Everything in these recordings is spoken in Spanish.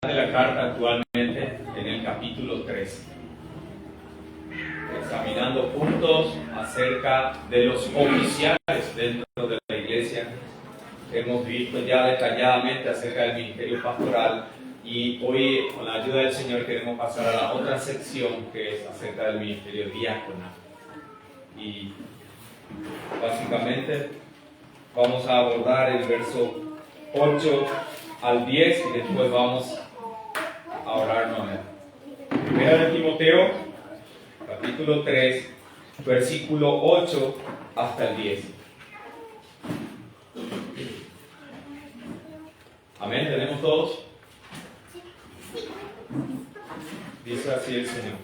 de la carta actualmente en el capítulo 3, examinando puntos acerca de los oficiales dentro de la iglesia. Hemos visto ya detalladamente acerca del ministerio pastoral y hoy, con la ayuda del Señor, queremos pasar a la otra sección que es acerca del ministerio diaconal. Y básicamente vamos a abordar el verso 8 al 10 y después vamos a orar nuevamente. Primera de Timoteo, capítulo 3, versículo 8 hasta el 10. Amén, ¿tenemos todos? Dice así el Señor.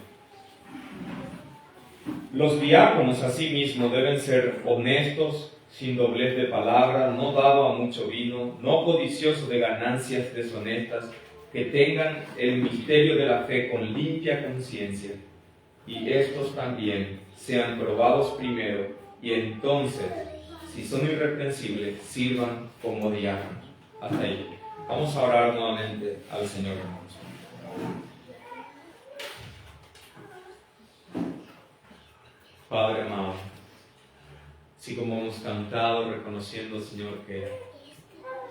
Los diáconos asimismo deben ser honestos, sin doblez de palabra, no dado a mucho vino, no codiciosos de ganancias deshonestas, que tengan el misterio de la fe con limpia conciencia, y estos también sean probados primero, y entonces, si son irreprensibles, sirvan como diáconos. Hasta ahí. Vamos a orar nuevamente al Señor, hermanos. Padre amado, así como hemos cantado reconociendo, Señor, que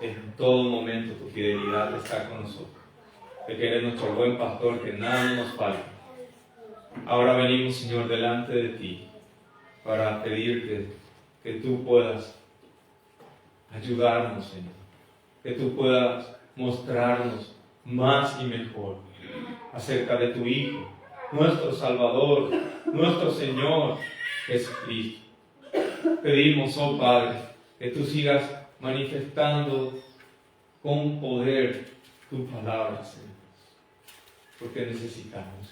en todo momento tu fidelidad está con nosotros, de que eres nuestro buen pastor, que nada nos falta. Ahora venimos, Señor, delante de ti para pedirte que tú puedas ayudarnos, Señor, que tú puedas mostrarnos más y mejor acerca de tu Hijo, nuestro Salvador, nuestro Señor Jesucristo. Pedimos, oh Padre, que tú sigas manifestando con poder tu palabra, Señor, porque necesitamos.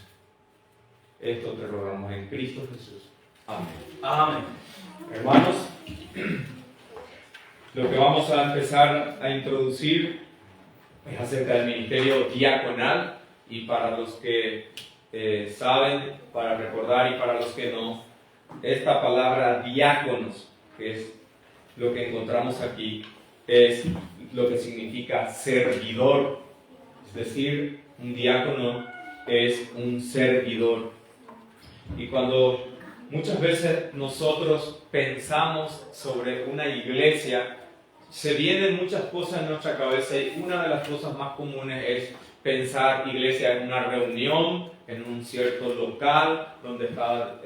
Esto te rogamos en Cristo Jesús. Amén. Amén. Hermanos, lo que vamos a empezar a introducir es acerca del ministerio diaconal, y para los que saben, para recordar, y para los que no, esta palabra diáconos, que es lo que encontramos aquí, es lo que significa servidor. Es decir, un diácono es un servidor. Y cuando muchas veces nosotros pensamos sobre una iglesia, se vienen muchas cosas en nuestra cabeza, y una de las cosas más comunes es pensar iglesia en una reunión, en un cierto local donde está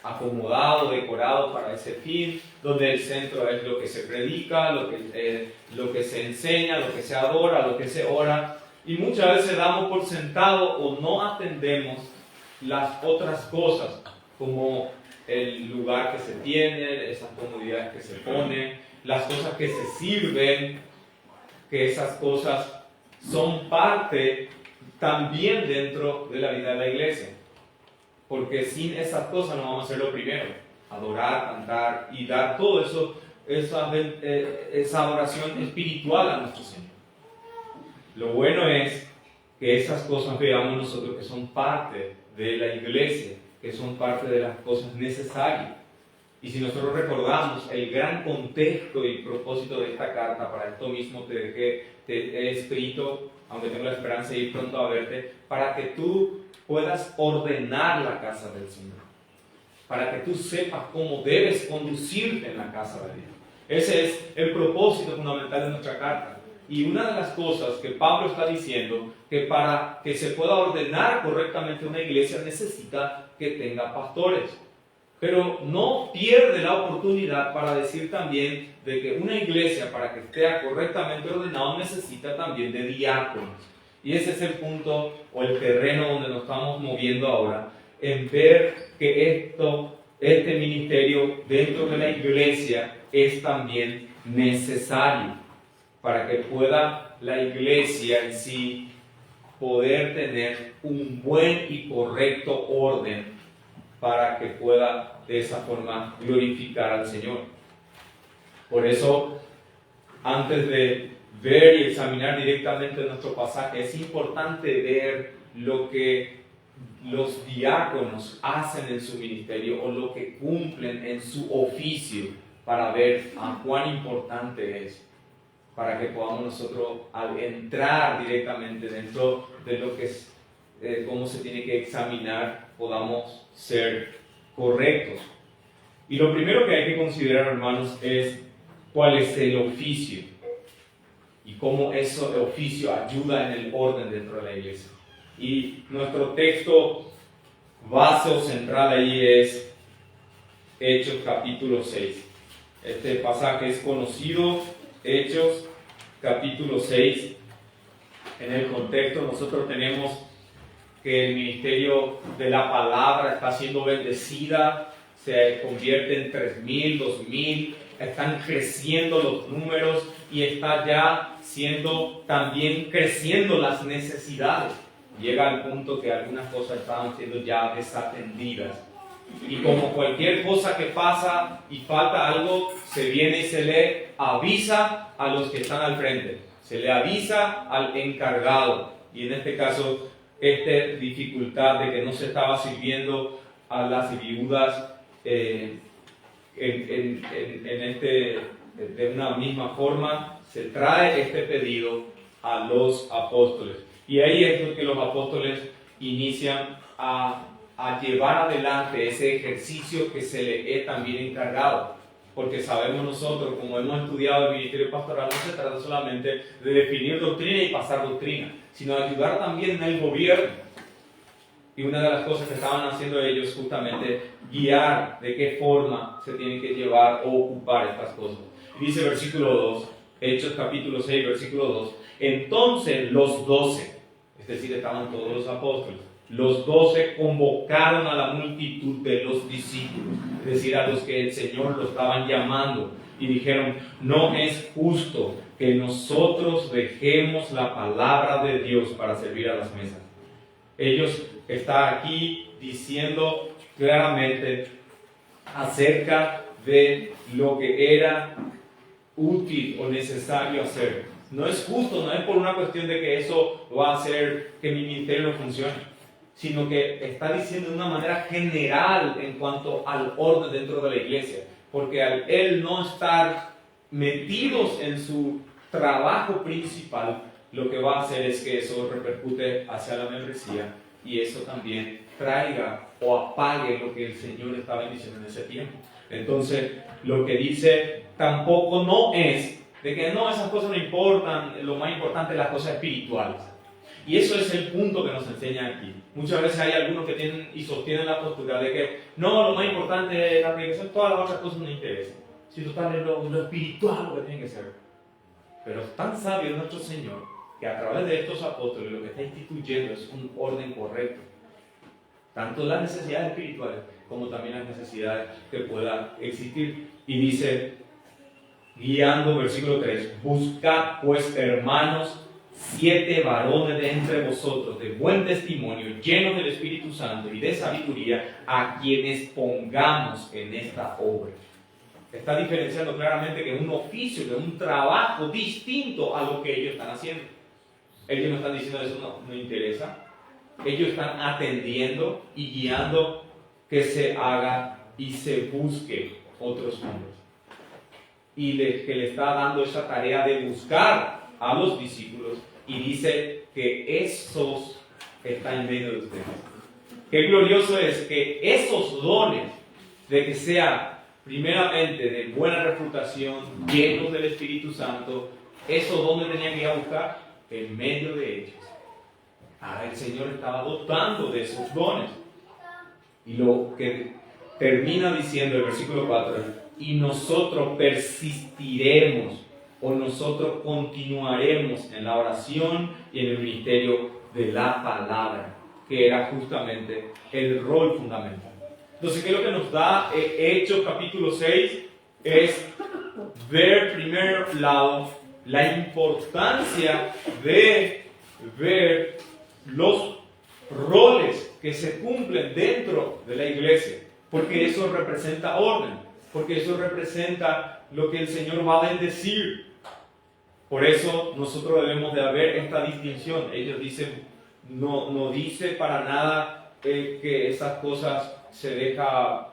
acomodado, decorado para ese fin, donde el centro es lo que se predica, lo que se enseña, lo que se adora, lo que se ora, y muchas veces damos por sentado o no atendemos las otras cosas, como el lugar que se tiene, esas comodidades que se ponen, las cosas que se sirven, que esas cosas son parte también dentro de la vida de la iglesia. Porque sin esas cosas no vamos a hacer lo primero: adorar, cantar y dar todo eso, esa adoración espiritual a nuestro Señor. Lo bueno es que esas cosas veamos nosotros que son parte de la iglesia, que son parte de las cosas necesarias. Y si nosotros recordamos el gran contexto y propósito de esta carta, para esto mismo te he escrito, aunque tengo la esperanza de ir pronto a verte, para que tú puedas ordenar la casa del Señor, para que tú sepas cómo debes conducirte en la casa de Dios. Ese es el propósito fundamental de nuestra carta. Y una de las cosas que Pablo está diciendo, que para que se pueda ordenar correctamente una iglesia necesita que tenga pastores. Pero no pierde la oportunidad para decir también de que una iglesia, para que esté correctamente ordenada, necesita también de diáconos. Y ese es el punto o el terreno donde nos estamos moviendo ahora, en ver que este ministerio dentro de la iglesia es también necesario para que pueda la iglesia en sí poder tener un buen y correcto orden, para que pueda de esa forma glorificar al Señor. Por eso, antes de ver y examinar directamente nuestro pasaje, es importante ver lo que los diáconos hacen en su ministerio o lo que cumplen en su oficio, para ver a cuán importante es. para que podamos nosotros, al entrar directamente dentro de lo que es, cómo se tiene que examinar, podamos ser correctos. Y lo primero que hay que considerar, hermanos, es cuál es el oficio y cómo ese oficio ayuda en el orden dentro de la iglesia. Y nuestro texto base o central ahí es Hechos capítulo 6. Este pasaje es conocido, Hechos capítulo 6. En el contexto nosotros tenemos que el ministerio de la palabra está siendo bendecida, se convierte en 3,000, 2,000, están creciendo los números y está ya siendo también creciendo las necesidades. Llega al punto que algunas cosas estaban siendo ya desatendidas. Y como cualquier cosa que pasa y falta algo, se viene y se le avisa a los que están al frente. Se le avisa al encargado. Y en este caso, esta dificultad de que no se estaba sirviendo a las viudas de una misma forma, se trae este pedido a los apóstoles. Y ahí es lo que los apóstoles inician a llevar adelante ese ejercicio que se le he también encargado. Porque sabemos nosotros, como hemos estudiado el ministerio pastoral, no se trata solamente de definir doctrina y pasar doctrina, sino de ayudar también en el gobierno. Y una de las cosas que estaban haciendo ellos justamente guiar de qué forma se tienen que llevar o ocupar estas cosas. Dice versículo 2, Hechos capítulo 6, versículo 2, entonces los 12, es decir, estaban todos los apóstoles, los 12 convocaron a la multitud de los discípulos, es decir, a los que el Señor los estaban llamando, y dijeron, no es justo que nosotros dejemos la palabra de Dios para servir a las mesas. Ellos están aquí diciendo claramente acerca de lo que era útil o necesario hacer. No es justo, no es por una cuestión de que eso va a hacer que mi ministerio no funcione, sino que está diciendo de una manera general en cuanto al orden dentro de la iglesia, porque al él no estar metidos en su trabajo principal, lo que va a hacer es que eso repercute hacia la membresía y eso también traiga o apague lo que el Señor estaba diciendo en ese tiempo. Entonces, lo que dice tampoco no es de que no, esas cosas no importan, lo más importante es las cosas espirituales. Y eso es el punto que nos enseña aquí. Muchas veces hay algunos que tienen y sostienen la postura de que no, lo más importante es la predicación, todas las otras cosas no interesan. Si total es lo espiritual lo que tiene que ser. Pero es tan sabio nuestro Señor que a través de estos apóstoles lo que está instituyendo es un orden correcto. Tanto las necesidades espirituales como también las necesidades que puedan existir. Y dice, guiando, versículo 3, buscad pues, hermanos, 7 varones de entre vosotros de buen testimonio, llenos del Espíritu Santo y de sabiduría, a quienes pongamos en esta obra. Está diferenciando claramente que es un oficio, que es un trabajo distinto a lo que ellos están haciendo. Ellos no están diciendo eso no interesa. Ellos están atendiendo y guiando que se haga y se busque otros hombres. Y que le está dando esa tarea de buscar a los discípulos y dice que esos están en medio de ustedes. Qué glorioso es que esos dones de que sea primeramente de buena reputación, llenos del Espíritu Santo, esos dones tenían que ir a buscar en medio de ellos. El Señor estaba dotando de esos dones. Y lo que termina diciendo el versículo 4, y nosotros persistiremos o nosotros continuaremos en la oración y en el ministerio de la palabra, que era justamente el rol fundamental. Entonces, ¿qué es lo que nos da Hechos capítulo 6? Es ver, primer lado, la importancia de ver los roles que se cumplen dentro de la iglesia, porque eso representa orden, porque eso representa lo que el Señor va a bendecir. Por eso nosotros debemos de haber esta distinción. Ellos dicen, no dice para nada que esas cosas se deja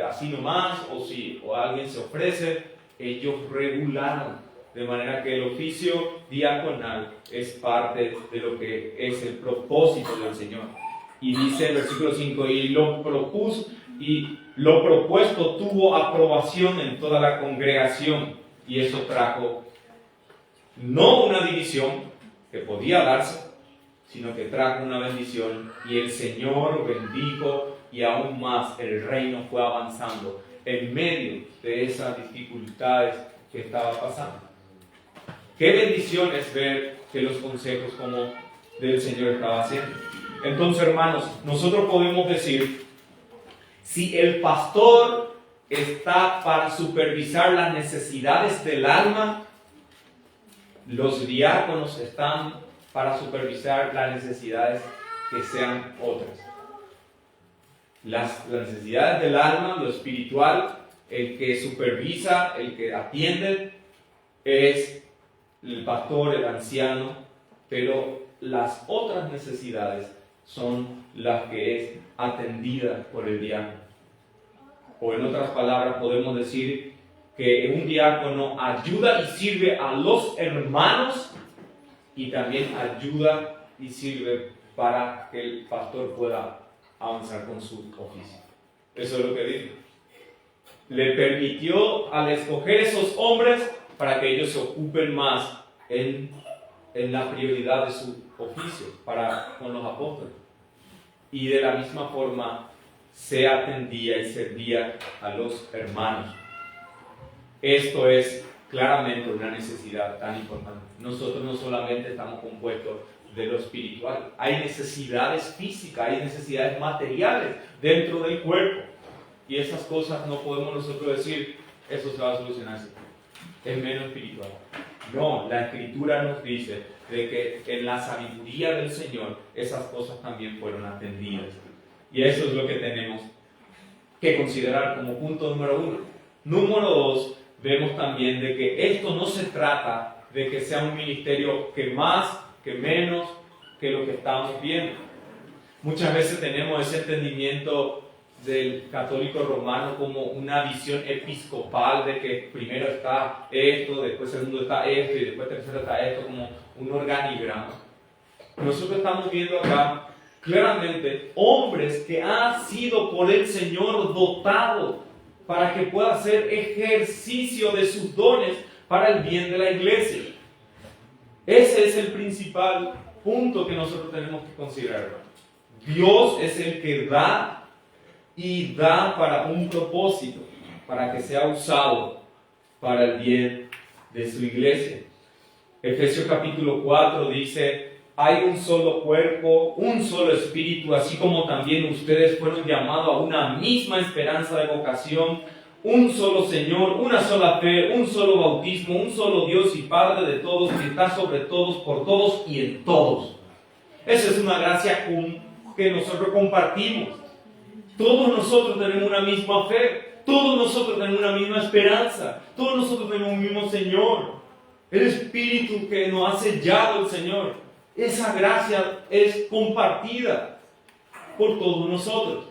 así nomás, o si alguien se ofrece. Ellos regularon De manera que el oficio diaconal es parte de lo que es el propósito del Señor. Y dice el versículo 5, y lo propuesto tuvo aprobación en toda la congregación, y eso trajo no una división que podía darse, sino que trajo una bendición, y el Señor bendijo, y aún más el reino fue avanzando en medio de esas dificultades que estaba pasando. Qué bendición es ver que los consejos como del Señor estaba haciendo. Entonces, hermanos, nosotros podemos decir, si el pastor está para supervisar las necesidades del alma, los diáconos están para supervisar las necesidades que sean otras. Las necesidades del alma, lo espiritual, el que supervisa, el que atiende, es el pastor, el anciano, pero las otras necesidades son las que es atendida por el diácono. O en otras palabras podemos decir que un diácono ayuda y sirve a los hermanos y también ayuda y sirve para que el pastor pueda avanzar con su oficio. Eso es lo que dice. Le permitió al escoger esos hombres para que ellos se ocupen más en la prioridad de su oficio con los apóstoles. Y de la misma forma se atendía y servía a los hermanos. Esto es claramente una necesidad tan importante. Nosotros no solamente estamos compuestos de lo espiritual, hay necesidades físicas, hay necesidades materiales dentro del cuerpo. Y esas cosas no podemos nosotros decir, eso se va a solucionar así. Es menos espiritual. No, la Escritura nos dice de que en la sabiduría del Señor esas cosas también fueron atendidas. Y eso es lo que tenemos que considerar como punto número 1. Número 2, vemos también de que esto no se trata de que sea un ministerio que más, que menos, que lo que estamos viendo. Muchas veces tenemos ese entendimiento del católico romano como una visión episcopal de que primero está esto, después segundo está esto y después tercero está esto, como un organigrama. Nosotros estamos viendo acá claramente hombres que han sido por el Señor dotados para que pueda hacer ejercicio de sus dones para el bien de la iglesia. Ese es el principal punto que nosotros tenemos que considerar. Dios es el que da y da para un propósito, para que sea usado para el bien de su iglesia. Efesios capítulo 4 dice, hay un solo cuerpo, un solo espíritu, así como también ustedes fueron llamados a una misma esperanza de vocación, un solo Señor, una sola fe, un solo bautismo, un solo Dios y Padre de todos, que está sobre todos, por todos y en todos. Esa es una gracia que nosotros compartimos. Todos nosotros tenemos una misma fe, todos nosotros tenemos una misma esperanza, todos nosotros tenemos un mismo Señor. El Espíritu que nos ha sellado el Señor. Esa gracia es compartida por todos nosotros.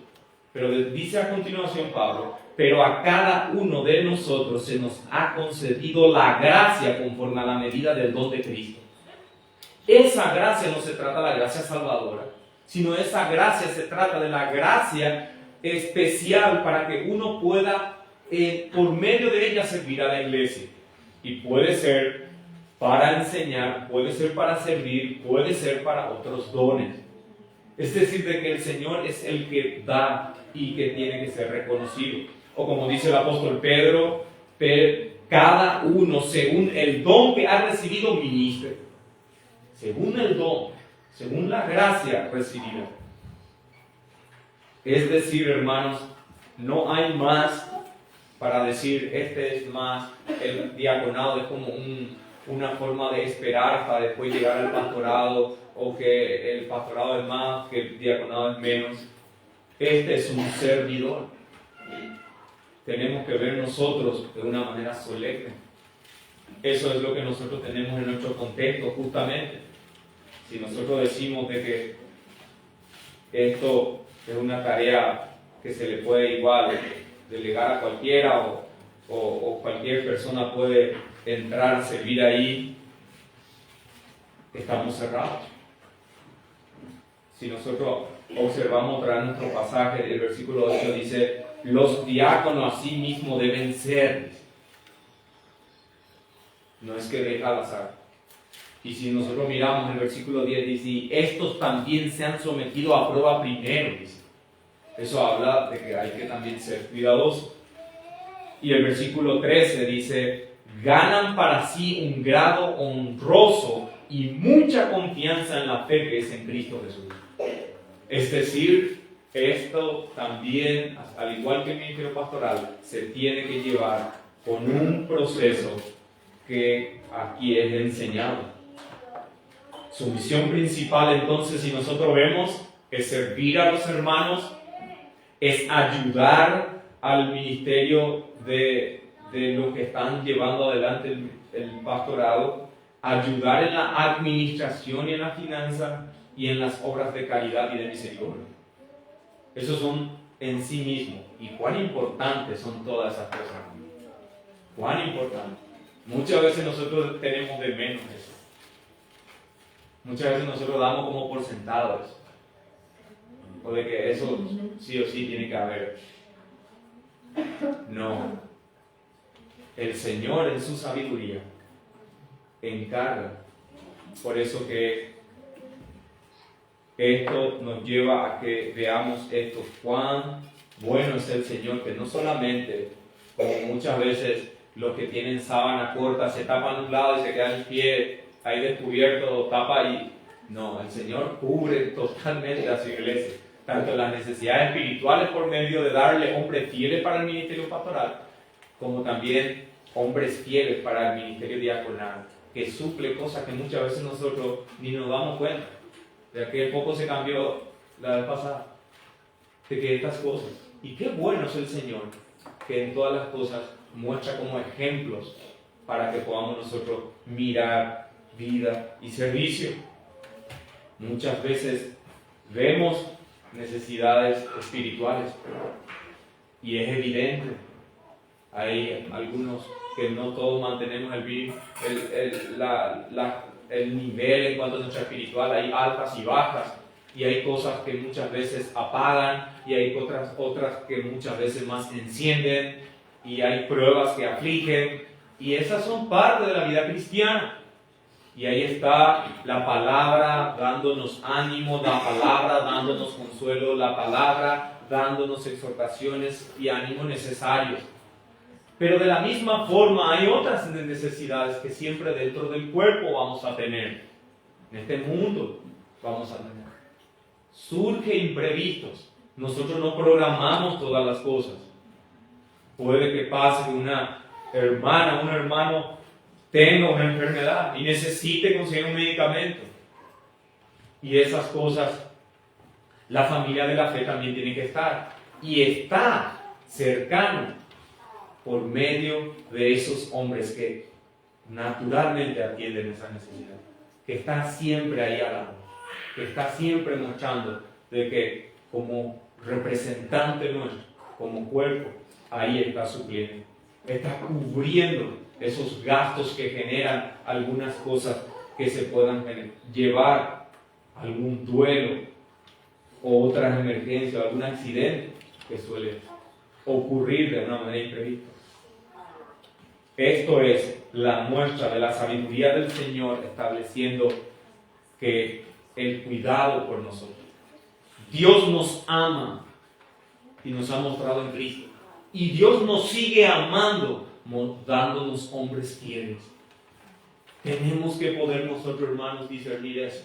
Pero dice a continuación Pablo, pero a cada uno de nosotros se nos ha concedido la gracia conforme a la medida del don de Cristo. Esa gracia no se trata de la gracia salvadora, sino esa gracia se trata de la gracia especial para que uno pueda, por medio de ella, servir a la iglesia. Y puede ser para enseñar, puede ser para servir, puede ser para otros dones. Es decir, de que el Señor es el que da y que tiene que ser reconocido. O como dice el apóstol Pedro, cada uno según el don que ha recibido ministre. Según el don, según la gracia recibida. Es decir, hermanos, no hay más para decir, este es más, el diaconado es como una forma de esperar para después llegar al pastorado, o que el pastorado es más, que el diaconado es menos. Este es un servidor. Tenemos que ver nosotros de una manera solemne. Eso es lo que nosotros tenemos en nuestro contexto, justamente. Si nosotros decimos de que esto es una tarea que se le puede igual delegar a cualquiera o cualquier persona puede entrar a servir ahí, estamos cerrados. Si nosotros observamos otra vez nuestro pasaje, el versículo 8 dice, los diáconos a sí mismos deben ser. No es que deja al azar. Y si nosotros miramos el versículo 10, dice, estos también se han sometido a prueba primero, dice. Eso habla de que hay que también ser cuidadosos. Y el versículo 13 dice, ganan para sí un grado honroso y mucha confianza en la fe que es en Cristo Jesús. Es decir, esto también, al igual que el ministerio pastoral, se tiene que llevar con un proceso que aquí es enseñado. Su misión principal, entonces, si nosotros vemos, es servir a los hermanos, es ayudar al ministerio de lo que están llevando adelante el pastorado, ayudar en la administración y en la finanza y en las obras de caridad y de misericordia. Esos son en sí mismos. Y cuán importantes son todas esas cosas. Cuán importantes. Muchas veces nosotros tenemos de menos eso. Muchas veces nosotros damos como por sentado eso. O de que eso sí o sí tiene que haber. No. El Señor en su sabiduría encarga. Por eso que esto nos lleva a que veamos esto, cuán bueno es el Señor, que no solamente, como muchas veces los que tienen sábana corta se tapan un lado y se quedan el pie ahí descubierto, tapa y... No, el Señor cubre totalmente a su iglesia, tanto las necesidades espirituales por medio de darle hombres fieles para el ministerio pastoral, como también hombres fieles para el ministerio diaconal, que suple cosas que muchas veces nosotros ni nos damos cuenta. De aquel poco se cambió la vez pasada, de que estas cosas. Y qué bueno es el Señor, que en todas las cosas muestra como ejemplos para que podamos nosotros mirar vida y servicio. Muchas veces vemos necesidades espirituales y es evidente. Hay algunos que no todos mantenemos el nivel en cuanto a nuestra espiritual. Hay altas y bajas y hay cosas que muchas veces apagan y hay otras que muchas veces más encienden y hay pruebas que afligen y esas son parte de la vida cristiana. Y ahí está la palabra dándonos ánimo, la palabra dándonos consuelo, la palabra dándonos exhortaciones y ánimos necesarios. Pero de la misma forma hay otras necesidades que siempre dentro del cuerpo vamos a tener. En este mundo vamos a tener. Surgen imprevistos. Nosotros no programamos todas las cosas. Puede que pase que una hermana, un hermano tenga una enfermedad y necesite conseguir un medicamento. Y esas cosas, la familia de la fe también tiene que estar. Y está cercano por medio de esos hombres que naturalmente atienden esa necesidad. Que está siempre ahí al lado. Que está siempre mostrando de que como representante nuestro, como cuerpo, ahí está supliendo. Está cubriendo esos gastos que generan algunas cosas que se puedan llevar, algún duelo o otras emergencias, algún accidente que suele ocurrir de una manera imprevista. Esto es la muestra de la sabiduría del Señor estableciendo que el cuidado por nosotros. Dios nos ama y nos ha mostrado en Cristo. Y Dios nos sigue amando, dándonos hombres fieles. Tenemos que poder nosotros, hermanos, discernir eso.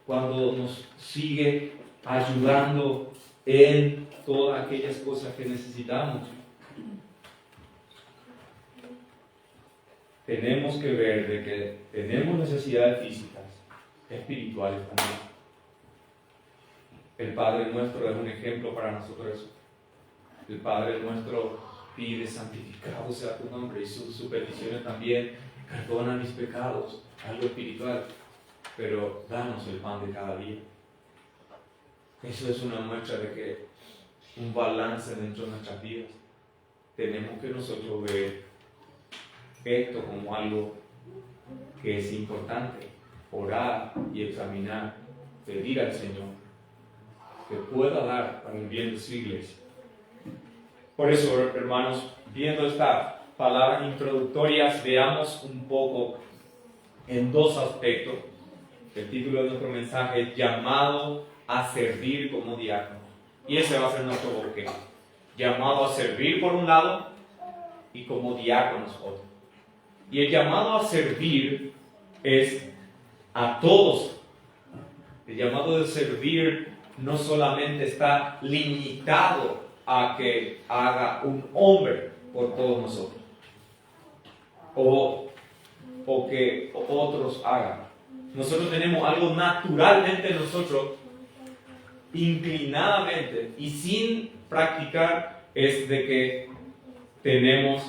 Cuando nos sigue ayudando en todas aquellas cosas que necesitamos. Tenemos que ver de que tenemos necesidades físicas, espirituales también. El Padre nuestro es un ejemplo para nosotros eso. El Padre nuestro pide: santificado sea tu nombre, y sus peticiones también: perdona mis pecados, algo espiritual, pero danos el pan de cada día. Eso es una muestra de que un balance dentro de nuestras vidas. Tenemos que nosotros ver esto como algo que es importante, orar y examinar, pedir al Señor que pueda dar para el bien de su iglesia. Por eso, hermanos, viendo estas palabras introductorias, veamos un poco en dos aspectos. El título de nuestro mensaje es llamado a servir como diácono. Y ese va a ser nuestro bosque. Llamado a servir por un lado y como diáconos otro. Y el llamado a servir es a todos. El llamado de servir no solamente está limitado a que haga un hombre por todos nosotros o que otros hagan. Nosotros tenemos algo naturalmente nosotros, inclinadamente y sin practicar, es de que tenemos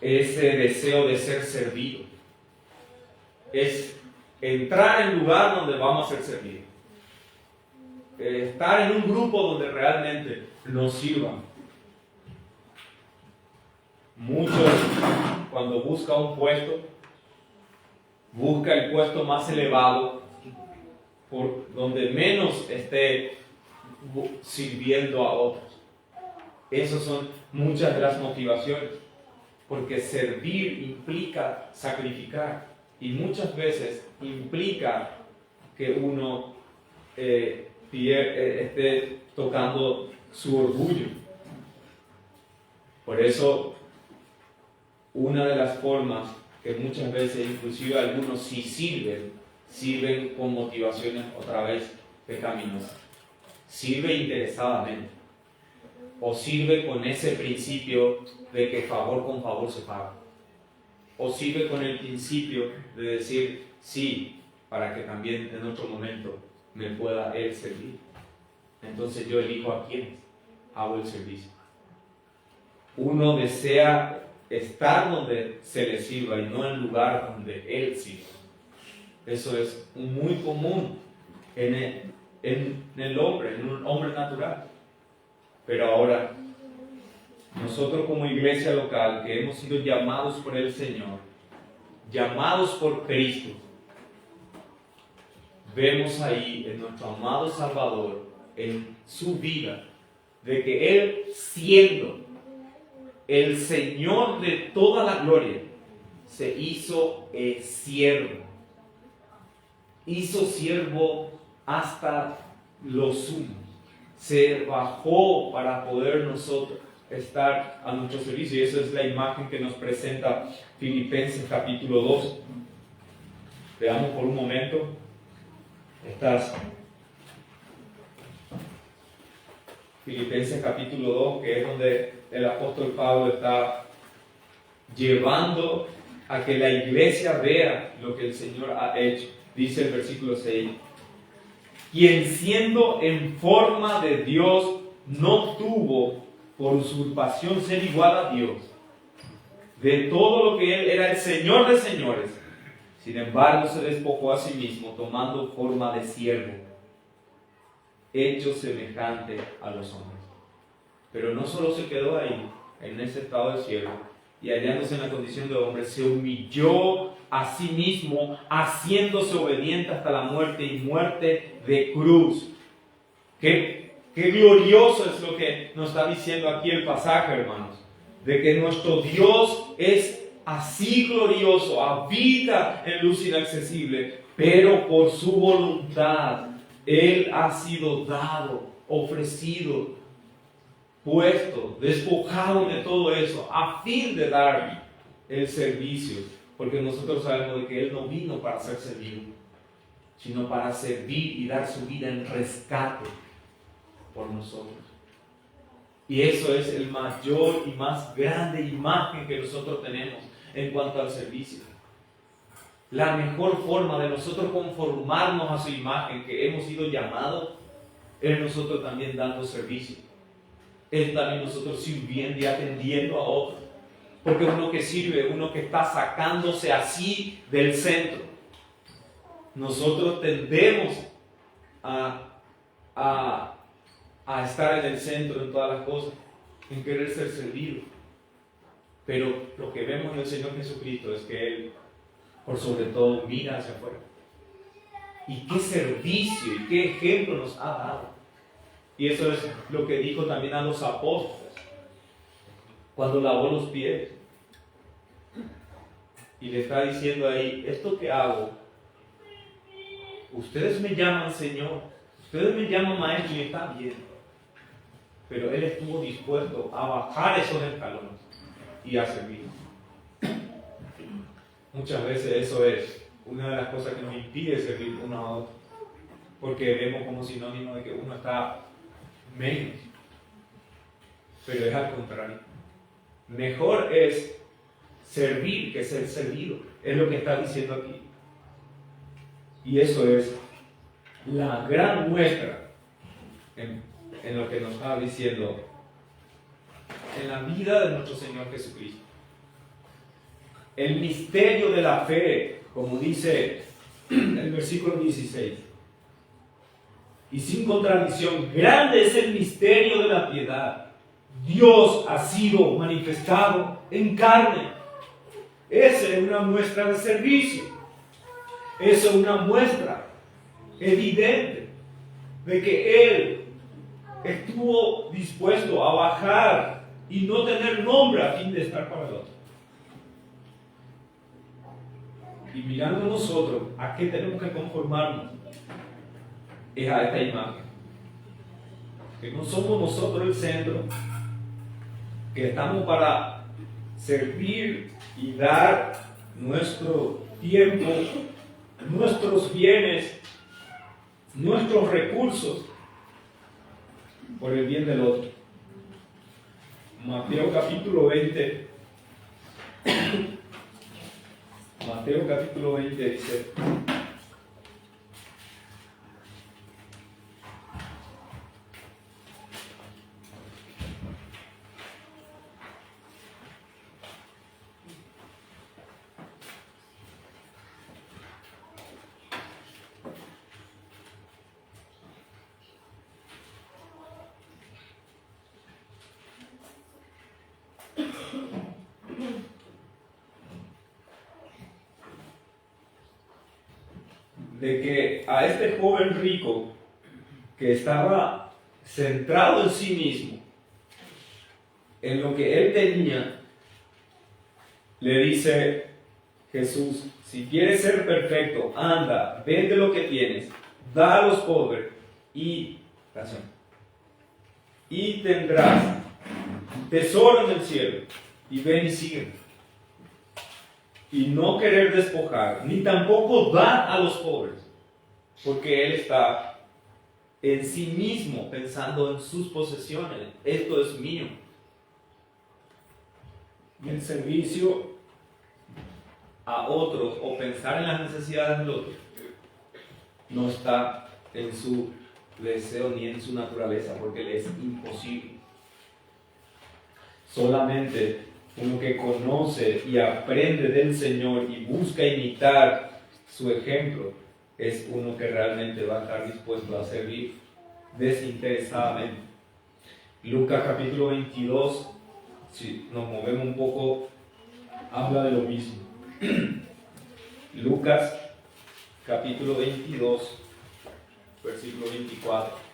ese deseo de ser servido. Es entrar en el lugar donde vamos a ser servidos. Estar en un grupo donde realmente nos sirvan. Muchos, cuando busca un puesto, busca el puesto más elevado, por donde menos esté sirviendo a otros. Esas son muchas de las motivaciones, porque servir implica sacrificar y muchas veces implica que uno esté tocando su orgullo. Por eso, una de las formas que muchas veces, inclusive algunos sí sirven con motivaciones otra vez pecaminosas. Sirve interesadamente o sirve con ese principio de que favor con favor se paga, o sirve con el principio de decir sí, para que también en otro momento me pueda él servir. Entonces yo elijo a quienes hago el servicio. Uno desea estar donde se le sirva y no en el lugar donde él sirva. Eso es muy común en el hombre, en un hombre natural. Pero ahora, nosotros como iglesia local, que hemos sido llamados por el Señor, llamados por Cristo, vemos ahí en nuestro amado Salvador, en su vida, de que Él, siendo el Señor de toda la gloria, se hizo siervo. Hizo siervo hasta lo sumo. Se bajó para poder nosotros estar a nuestro servicio. Y esa es la imagen que nos presenta Filipenses capítulo 2. Veamos por un momento Filipenses capítulo 2, que es donde el apóstol Pablo está llevando a que la iglesia vea lo que el Señor ha hecho. Dice el versículo 6: quien siendo en forma de Dios no tuvo por usurpación ser igual a Dios. De todo lo que Él era el Señor de señores, sin embargo se despojó a sí mismo, tomando forma de siervo, hecho semejante a los hombres. Pero no solo se quedó ahí, en ese estado de siervo, y hallándose en la condición de hombre, se humilló a sí mismo, haciéndose obediente hasta la muerte, y muerte de cruz. Qué glorioso es lo que nos está diciendo aquí el pasaje, hermanos, de que nuestro Dios es así glorioso, habita en luz inaccesible, pero por su voluntad Él ha sido dado, ofrecido, puesto, despojado de todo eso, a fin de dar el servicio, porque nosotros sabemos de que Él no vino para ser servido, sino para servir y dar su vida en rescate por nosotros. Y eso es el mayor y más grande imagen que nosotros tenemos en cuanto al servicio. La mejor forma de nosotros conformarnos a su imagen, que hemos sido llamados, es nosotros también dando servicio. Es también nosotros sirviendo y atendiendo a otros. Porque uno que sirve, uno que está sacándose así del centro. Nosotros tendemos a estar en el centro en todas las cosas, en querer ser servido. Pero lo que vemos en el Señor Jesucristo es que Él, por sobre todo, mira hacia afuera. Y qué servicio y qué ejemplo nos ha dado. Y eso es lo que dijo también a los apóstoles cuando lavó los pies. Y le está diciendo ahí, esto que hago, ustedes me llaman Señor, ustedes me llaman Maestro y está bien. Pero Él estuvo dispuesto a bajar esos escalones y a servir. Muchas veces eso es una de las cosas que nos impide servir uno a otro, porque vemos como sinónimo de que uno está menos, pero es al contrario. Mejor es servir que ser servido, es lo que está diciendo aquí. Y eso es la gran muestra en lo que nos está diciendo en la vida de nuestro Señor Jesucristo. El misterio de la fe, como dice el versículo 16. Y sin contradicción, grande es el misterio de la piedad. Dios ha sido manifestado en carne. Esa es una muestra de servicio. Esa es una muestra evidente de que Él estuvo dispuesto a bajar y no tener nombre a fin de estar para el otro. Y mirando nosotros, ¿a qué tenemos que conformarnos? Es a esta imagen. Que no somos nosotros el centro, que estamos para servir y dar nuestro tiempo, nuestros bienes, nuestros recursos por el bien del otro. Mateo capítulo 20. Mateo capítulo 20 dice: de que a este joven rico que estaba centrado en sí mismo, en lo que él tenía, le dice Jesús: si quieres ser perfecto, anda, vende lo que tienes, da a los pobres y tendrás tesoro en el cielo, y ven y sígueme. Y no querer despojar, ni tampoco dar a los pobres, porque él está en sí mismo pensando en sus posesiones. Esto es mío. Y el servicio a otros o pensar en las necesidades del otro no está en su deseo ni en su naturaleza, porque le es imposible. Solamente uno que conoce y aprende del Señor y busca imitar su ejemplo es uno que realmente va a estar dispuesto a servir desinteresadamente. Lucas capítulo 22, si nos movemos un poco, habla de lo mismo. Lucas capítulo 22, versículo 24.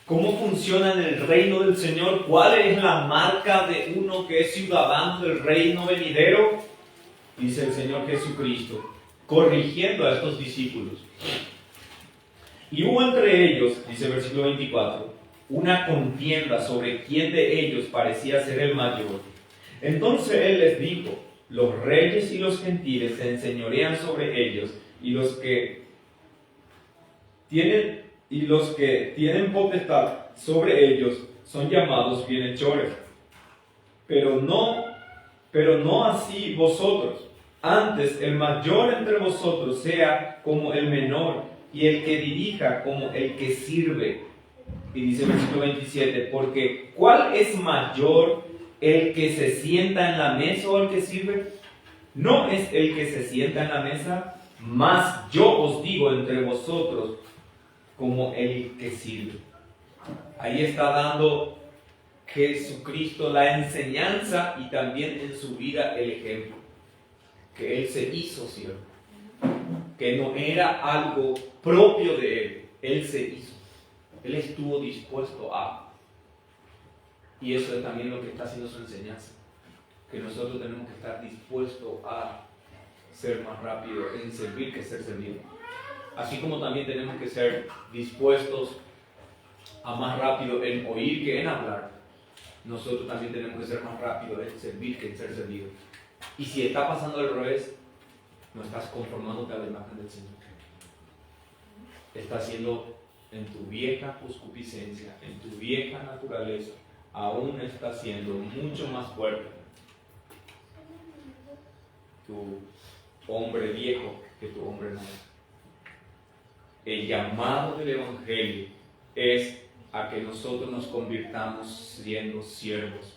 ¿Cómo funciona en el reino del Señor? ¿Cuál es la marca de uno que es ciudadano del reino venidero? Dice el Señor Jesucristo, corrigiendo a estos discípulos. Y hubo entre ellos, dice el versículo 24, una contienda sobre quién de ellos parecía ser el mayor. Entonces Él les dijo: los reyes y los gentiles se enseñorean sobre ellos, y los que tienen potestad sobre ellos son llamados bienhechores. Pero no así vosotros. Antes el mayor entre vosotros sea como el menor, y el que dirija como el que sirve. Y dice el versículo 27, porque ¿cuál es mayor, el que se sienta en la mesa o el que sirve? no es el que se sienta en la mesa, mas yo os digo entre vosotros como el que sirve. Ahí está dando Jesucristo la enseñanza y también en su vida el ejemplo. Que Él se hizo siervo. Que no era algo propio de Él. Él se hizo. Él estuvo dispuesto a. Y eso es también lo que está haciendo su enseñanza. Que nosotros tenemos que estar dispuestos a ser más rápido en servir que ser servido. Así como también tenemos que ser dispuestos a más rápido en oír que en hablar, nosotros también tenemos que ser más rápidos en servir que en ser servido. Y si está pasando al revés, no estás conformándote a la imagen del Señor. Estás siendo en tu vieja concupiscencia, en tu vieja naturaleza, aún está siendo mucho más fuerte tu hombre viejo que tu hombre nuevo. El llamado del Evangelio es a que nosotros nos convirtamos siendo siervos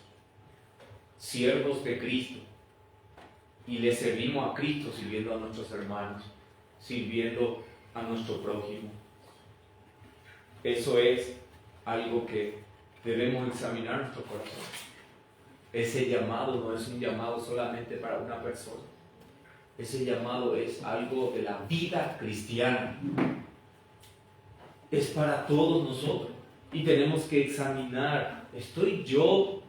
de Cristo, y le servimos a Cristo sirviendo a nuestros hermanos, sirviendo a nuestro prójimo. Eso es algo que debemos examinar en nuestro corazón. Ese llamado no es un llamado solamente para una persona. Ese llamado es algo de la vida cristiana. Es para todos nosotros. Y tenemos que examinar, ¿estoy yo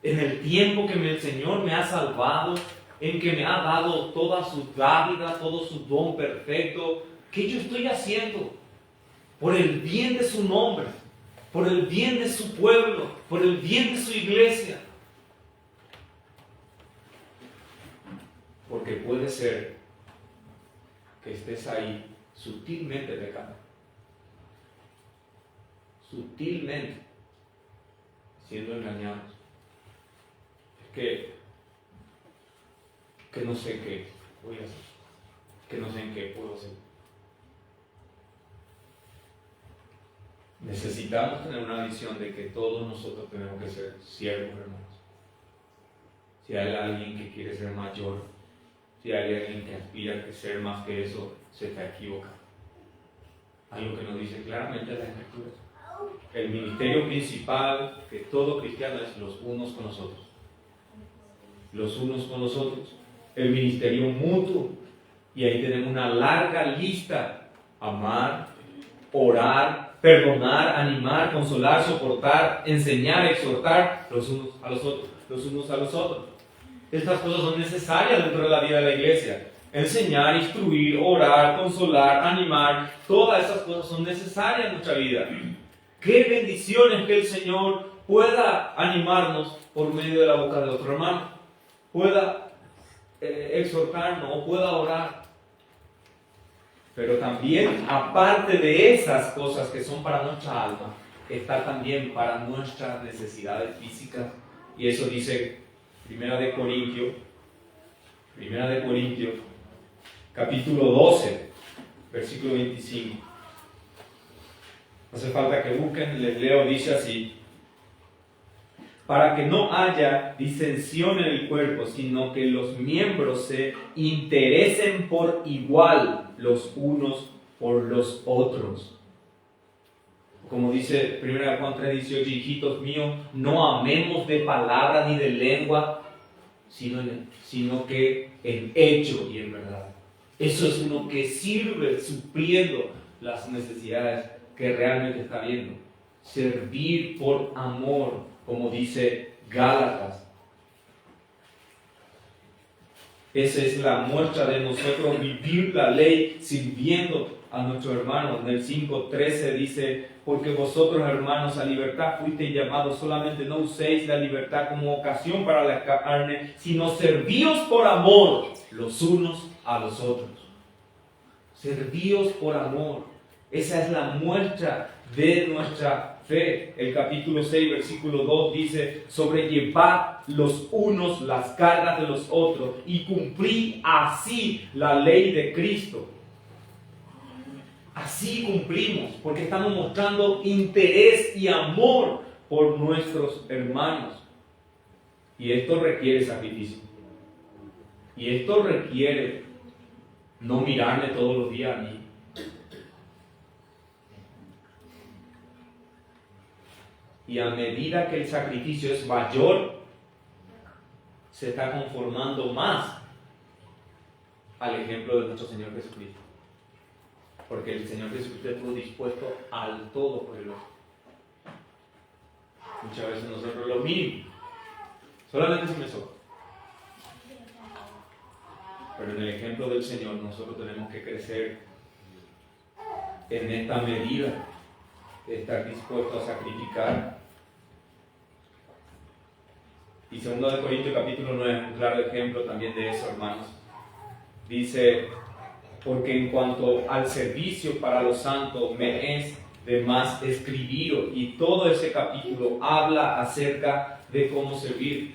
en el tiempo que el Señor me ha salvado, en que me ha dado toda su dádiva, todo su don perfecto? ¿Qué yo estoy haciendo por el bien de su nombre, por el bien de su pueblo, por el bien de su iglesia? Porque puede ser que estés ahí sutilmente pecando, sutilmente siendo engañados. Es que no sé qué voy a hacer, que no sé en qué puedo hacer. Necesitamos tener una visión de que todos nosotros tenemos que ser siervos, hermanos. Si hay alguien que quiere ser mayor, si hay alguien que aspira a ser más que eso, se está equivocando. Algo que nos dice claramente las Escrituras. El ministerio principal de todo cristiano es los unos con los otros. Los unos con los otros. El ministerio mutuo. Y ahí tenemos una larga lista. Amar, orar, perdonar, animar, consolar, soportar, enseñar, exhortar los unos a los otros. Los unos a los otros. Estas cosas son necesarias dentro de la vida de la iglesia. Enseñar, instruir, orar, consolar, animar. Todas esas cosas son necesarias en nuestra vida. Qué bendiciones que el Señor pueda animarnos por medio de la boca de otro hermano. Pueda exhortarnos o pueda orar. Pero también, aparte de esas cosas que son para nuestra alma, está también para nuestras necesidades físicas. Y eso dice Primera de Corintios, capítulo 12, versículo 25. No hace falta que busquen, les leo, dice así: para que no haya disensión en el cuerpo, sino que los miembros se interesen por igual los unos por los otros. Como dice 1 Juan 3:18, hijitos míos, no amemos de palabra ni de lengua, sino que en hecho y en verdad. Eso es uno que sirve supliendo las necesidades que realmente está viendo. Servir por amor, como dice Gálatas. Esa es la muestra de nosotros vivir la ley sirviendo a nuestro hermano. En el 5:13 dice: porque vosotros, hermanos, a libertad fuisteis llamados, solamente no uséis la libertad como ocasión para la carne, sino servíos por amor los unos a los otros. Servíos por amor. Esa es la muestra de nuestra fe. El capítulo 6, versículo 2 dice: sobrellevad los unos las cargas de los otros y cumplid así la ley de Cristo. Así cumplimos, porque estamos mostrando interés y amor por nuestros hermanos. Y esto requiere sacrificio. Y esto requiere no mirarme todos los días a mí. Y a medida que el sacrificio es mayor, se está conformando más al ejemplo de nuestro Señor Jesucristo. Porque el Señor Jesucristo estuvo dispuesto al todo por el otro. Muchas veces nosotros lo mínimo, solamente se me sobra. Pero en el ejemplo del Señor nosotros tenemos que crecer en esta medida de estar dispuestos a sacrificar. Y 2 de Corintios capítulo 9 es un claro ejemplo también de eso, hermanos. Dice, porque en cuanto al servicio para los santos me es de más escribir, y todo ese capítulo habla acerca de cómo servir.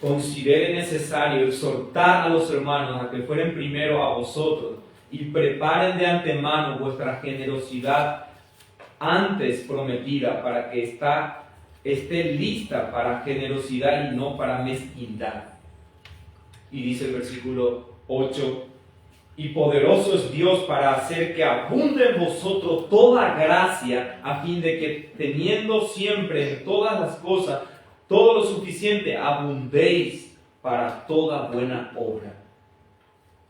Considere necesario exhortar a los hermanos a que fueren primero a vosotros y preparen de antemano vuestra generosidad antes prometida para que esté lista para generosidad y no para mezquindad. Y dice el versículo 8, y poderoso es Dios para hacer que abunde en vosotros toda gracia, a fin de que teniendo siempre en todas las cosas todo lo suficiente, abundéis para toda buena obra.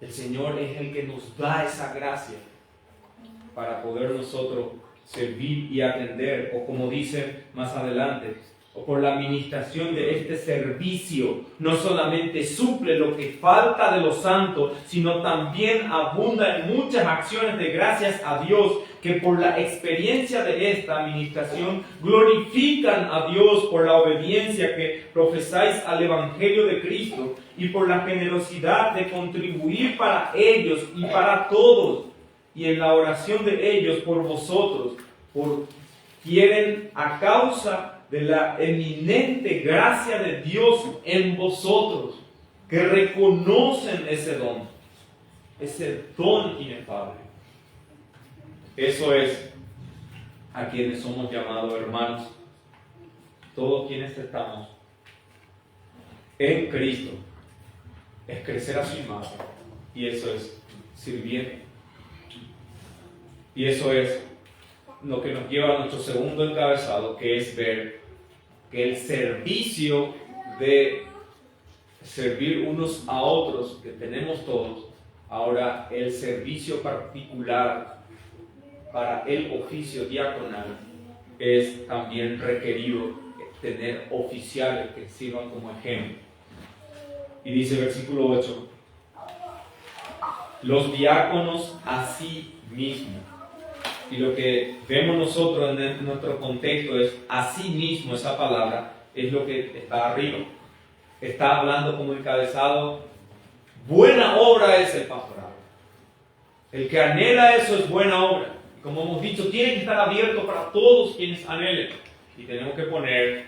El Señor es el que nos da esa gracia para poder nosotros servir y atender, o como dice más adelante, o por la administración de este servicio, no solamente suple lo que falta de los santos, sino también abunda en muchas acciones de gracias a Dios, que por la experiencia de esta administración glorifican a Dios por la obediencia que profesáis al Evangelio de Cristo y por la generosidad de contribuir para ellos y para todos, y en la oración de ellos por vosotros, quieren a causa de la eminente gracia de Dios en vosotros, que reconocen ese don inefable. Eso es a quienes somos llamados hermanos, todos quienes estamos en Cristo, es crecer a su imagen, y eso es sirviendo. Y eso es lo que nos lleva a nuestro segundo encabezado, que es ver que el servicio de servir unos a otros que tenemos todos, ahora el servicio particular para el oficio diaconal es también requerido tener oficiales que sirvan como ejemplo. Y dice el versículo 8, los diáconos a sí mismos. Y lo que vemos nosotros en nuestro contexto es así mismo, esa palabra es lo que está arriba. Está hablando como encabezado, buena obra es el pastorado. El que anhela eso es buena obra. Y como hemos dicho, tiene que estar abierto para todos quienes anhelen. Y tenemos que poner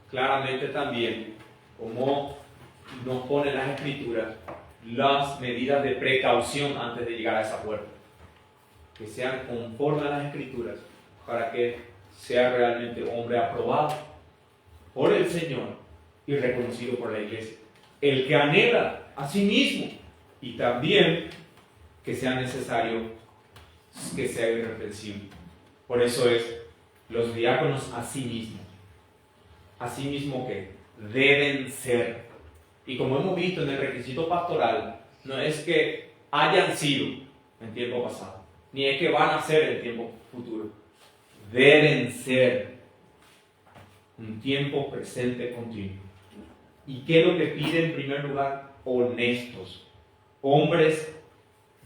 claramente también, como nos ponen las Escrituras, las medidas de precaución antes de llegar a esa puerta. Que sean conforme a las Escrituras, para que sea realmente hombre aprobado por el Señor y reconocido por la iglesia. El que anhela a sí mismo, y también que sea necesario que sea irreprensible. Por eso es los diáconos a sí mismos. A sí mismo que deben ser. Y como hemos visto en el requisito pastoral, no es que hayan sido en tiempo pasado, ni es que van a ser en tiempo futuro. Deben ser un tiempo presente continuo. ¿Y qué es lo que pide en primer lugar? Honestos, hombres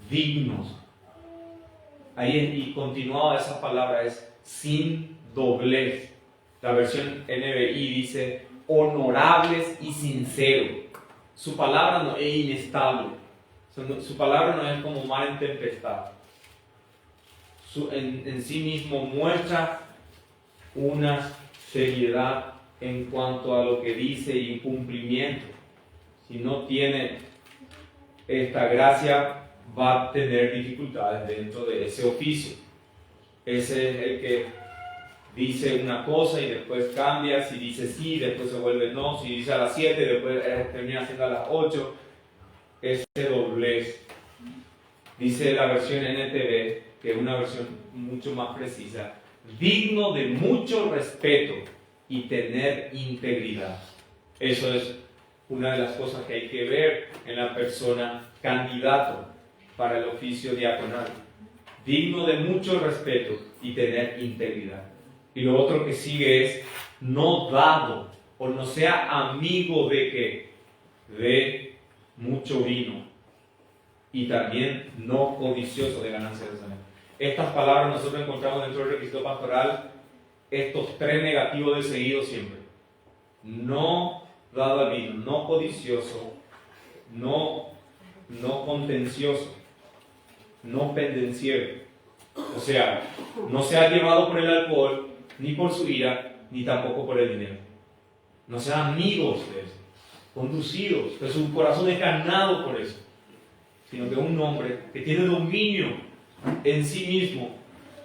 dignos. Ahí y continuado esa palabra es sin doblez. La versión NBI dice honorables y sinceros. Su palabra no es inestable. Su palabra no es como mar en tempestad. En sí mismo muestra una seriedad en cuanto a lo que dice y cumplimiento. Si no tiene esta gracia, va a tener dificultades dentro de ese oficio. Ese es el que dice una cosa y después cambia, si dice sí, después se vuelve no, si dice a las 7, después termina siendo a las 8. ese doblez. Dice la versión NTV, que es una versión mucho más precisa, digno de mucho respeto y tener integridad. Eso es una de las cosas que hay que ver en la persona candidato para el oficio diaconal. Digno de mucho respeto y tener integridad. Y lo otro que sigue es no dado o no sea amigo de que de mucho vino y también no codicioso de ganancias de salud. Estas palabras nosotros encontramos dentro del requisito pastoral estos tres negativos de seguido siempre. No dado al vino, no codicioso, no contencioso, no pendenciero. O sea, no sea llevado por el alcohol, ni por su ira, ni tampoco por el dinero. No sean amigos de eso, conducidos, que su corazón es ganado por eso, sino que un hombre que tiene dominio en sí mismo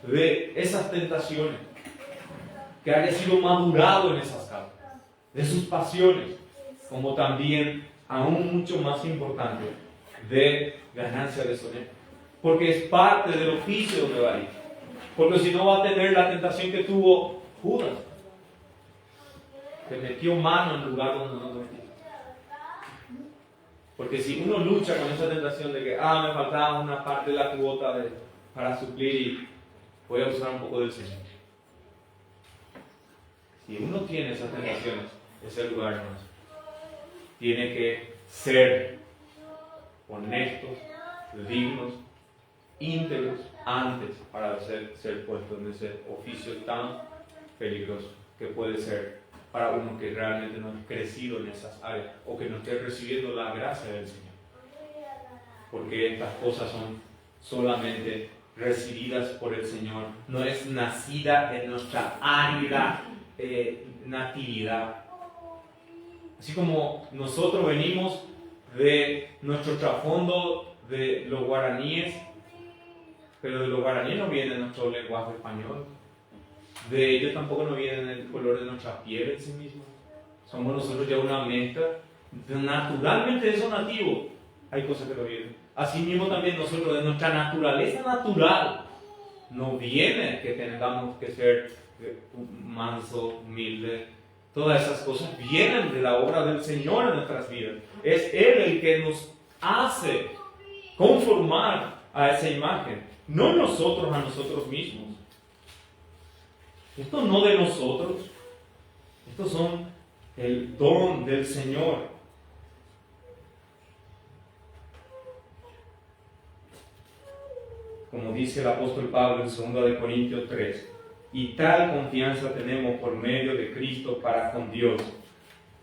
de esas tentaciones, que haya sido madurado en esas causas, de sus pasiones, como también, aún mucho más importante, de ganancia deshonesta. Porque es parte del oficio donde va a ir. Porque si no va a tener la tentación que tuvo Judas, que metió mano en lugar donde no metía. Porque si uno lucha con esa tentación de que, me faltaba una parte de la cuota para suplir y voy a usar un poco del Señor. Si uno tiene esas tentaciones, ese lugar no es. Tiene que ser honestos, dignos, íntegros antes para ser puesto en ese oficio tan peligroso que puede ser para uno que realmente no ha crecido en esas áreas o que no esté recibiendo la gracia del Señor. Porque estas cosas son solamente recibidas por el Señor, no es nacida en nuestra árida natividad. Así como nosotros venimos de nuestro trasfondo de los guaraníes, pero de los guaraníes no viene nuestro lenguaje español. De ellos tampoco nos viene el color de nuestra piel en sí mismo. Somos nosotros ya una mezcla. Naturalmente de eso nativo hay cosas que no vienen. Así mismo también nosotros, de nuestra naturaleza natural, no viene que tengamos que ser manso, humilde. Todas esas cosas vienen de la obra del Señor en nuestras vidas. Es Él el que nos hace conformar a esa imagen, no nosotros a nosotros mismos. Esto no de nosotros, estos son el don del Señor. Como dice el apóstol Pablo en 2 Corintios 3, y tal confianza tenemos por medio de Cristo para con Dios,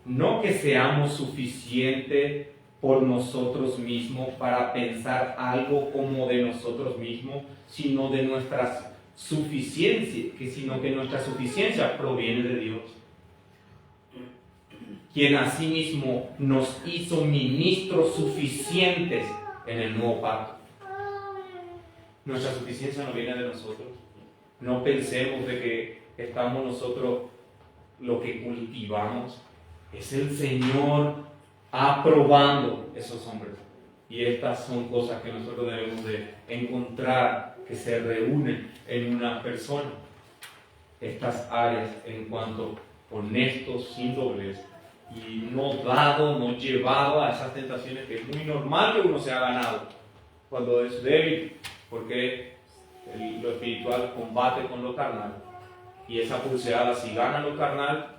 no que seamos suficientes por nosotros mismos para pensar algo como de nosotros mismos, sino de nuestras suficiencia, sino que nuestra suficiencia proviene de Dios, quien asimismo nos hizo ministros suficientes en el nuevo pacto. Nuestra suficiencia no viene de nosotros. No pensemos de que estamos nosotros lo que cultivamos. Es el Señor aprobando esos hombres. Y estas son cosas que nosotros debemos de encontrar, que se reúnen en una persona. Estas áreas en cuanto honestos, sin doblez, y no dado, no llevado a esas tentaciones que es muy normal que uno sea ganado cuando es débil, porque lo espiritual combate con lo carnal, y esa pulseada, si gana lo carnal,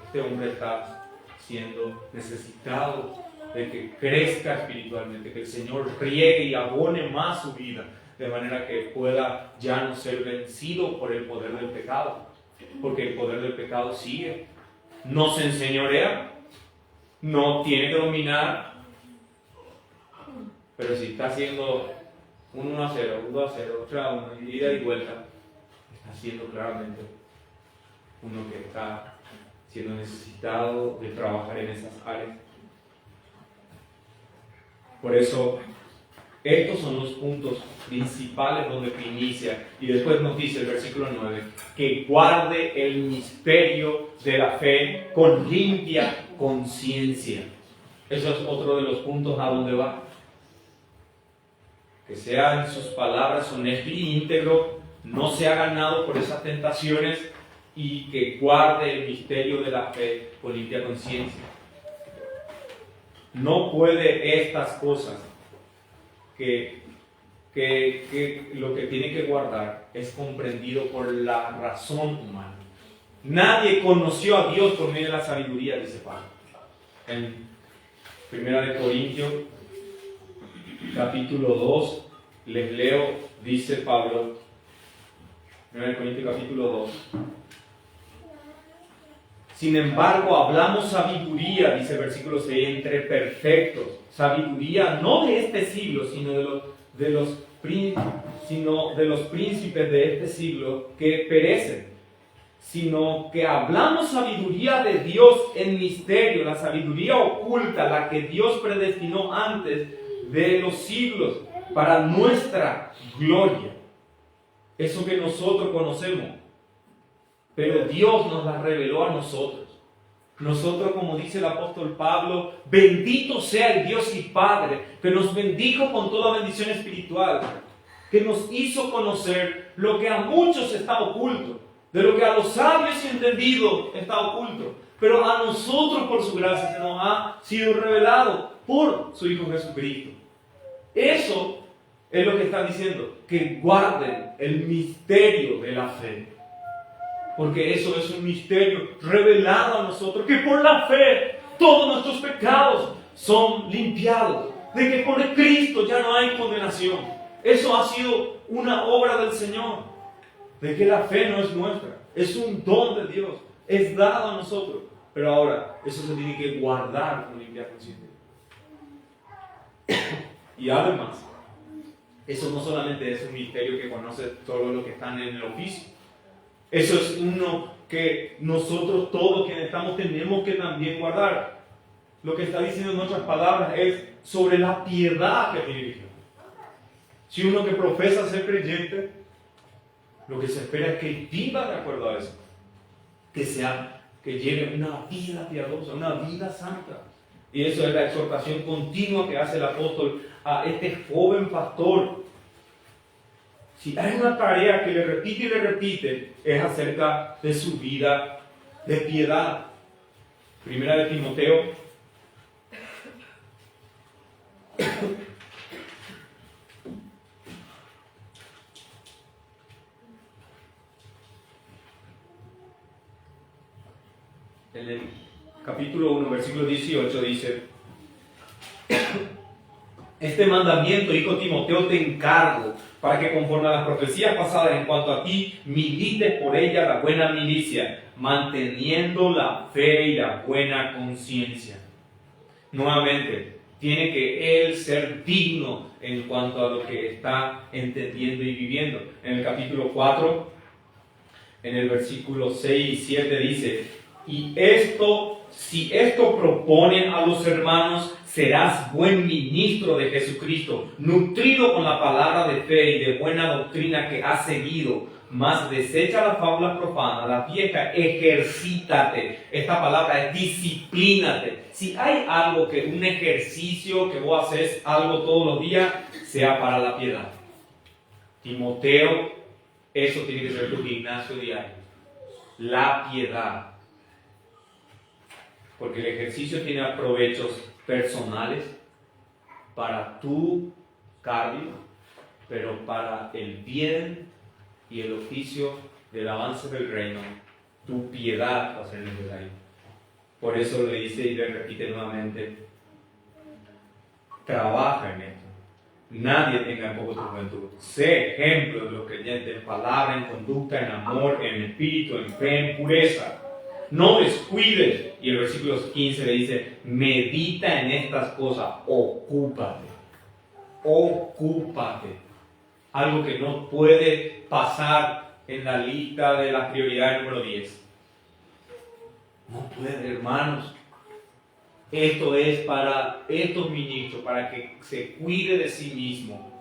este hombre está siendo necesitado de que crezca espiritualmente, que el Señor riegue y abone más su vida, de manera que pueda ya no ser vencido por el poder del pecado, porque el poder del pecado sigue, no se enseñorea, no tiene que dominar, pero si está haciendo un 1-0, un 2-0, 3-1, ida y vuelta, está siendo claramente uno que está siendo necesitado de trabajar en esas áreas. Por eso, estos son los puntos principales donde inicia, y después nos dice el versículo 9, que guarde el misterio de la fe con limpia conciencia. Eso es otro de los puntos a donde va. Que sea en sus palabras honesto y íntegro, no sea ganado por esas tentaciones y que guarde el misterio de la fe con limpia conciencia. No puede estas cosas que lo que tiene que guardar es comprendido por la razón humana. Nadie conoció a Dios por medio de la sabiduría, dice Pablo. En 1 Corintios, capítulo 2, les leo, dice Pablo, 1 Corintios capítulo 2. Sin embargo, hablamos sabiduría, dice el versículo 6, entre perfectos. Sabiduría no de este siglo, sino de los príncipes de este siglo que perecen. Sino que hablamos sabiduría de Dios en misterio, la sabiduría oculta, la que Dios predestinó antes de los siglos para nuestra gloria. Eso que nosotros conocemos. Pero Dios nos la reveló a nosotros. Nosotros, como dice el apóstol Pablo, bendito sea el Dios y Padre, que nos bendijo con toda bendición espiritual, que nos hizo conocer lo que a muchos está oculto, de lo que a los sabios y entendidos está oculto, pero a nosotros por su gracia se nos ha sido revelado por su Hijo Jesucristo. Eso es lo que está diciendo, que guarden el misterio de la fe. Porque eso es un misterio revelado a nosotros, que por la fe todos nuestros pecados son limpiados, de que por Cristo ya no hay condenación. Eso ha sido una obra del Señor, de que la fe no es nuestra, es un don de Dios, es dado a nosotros. Pero ahora, eso se tiene que guardar con limpia conciencia. Y además, eso no solamente es un misterio que conoce todos los que están en el oficio. Eso es uno que nosotros todos quienes estamos tenemos que también guardar. Lo que está diciendo en otras palabras es sobre la piedad que tiene Cristo. Si uno que profesa ser creyente, lo que se espera es que viva de acuerdo a eso. Que lleve una vida piadosa, una vida santa. Y eso es la exhortación continua que hace el apóstol a este joven pastor. Si hay una tarea que le repite y le repite, es acerca de su vida de piedad. Primera de Timoteo. En el capítulo 1, versículo 18 dice: este mandamiento, hijo Timoteo, te encargo, para que conforme a las profecías pasadas en cuanto a ti, milites por ella la buena milicia, manteniendo la fe y la buena conciencia. Nuevamente, tiene que él ser digno en cuanto a lo que está entendiendo y viviendo. En el capítulo 4, en el versículo 6 y 7 dice: si esto proponen a los hermanos, serás buen ministro de Jesucristo, nutrido con la palabra de fe y de buena doctrina que has seguido. Mas desecha la fábula profana, la vieja, ejercítate. Esta palabra es disciplínate. Si hay algo que un ejercicio que vos haces algo todos los días, sea para la piedad. Timoteo, eso tiene que ser tu gimnasio diario. La piedad. Porque el ejercicio tiene aprovechos personales para tu cardio, pero para el bien y el oficio del avance del reino, tu piedad va a ser necesaria. Por eso le dice y le repite nuevamente: trabaja en esto. Nadie tenga en poco tu juventud. Sé ejemplo de los creyentes en palabra, en conducta, en amor, en espíritu, en fe, en pureza. No descuides. Y el versículo 15 le dice: medita en estas cosas, ocúpate. Ocúpate. Algo que no puede pasar en la lista de las prioridades número 10. No puede, hermanos. Esto es para estos ministros, para que se cuide de sí mismo.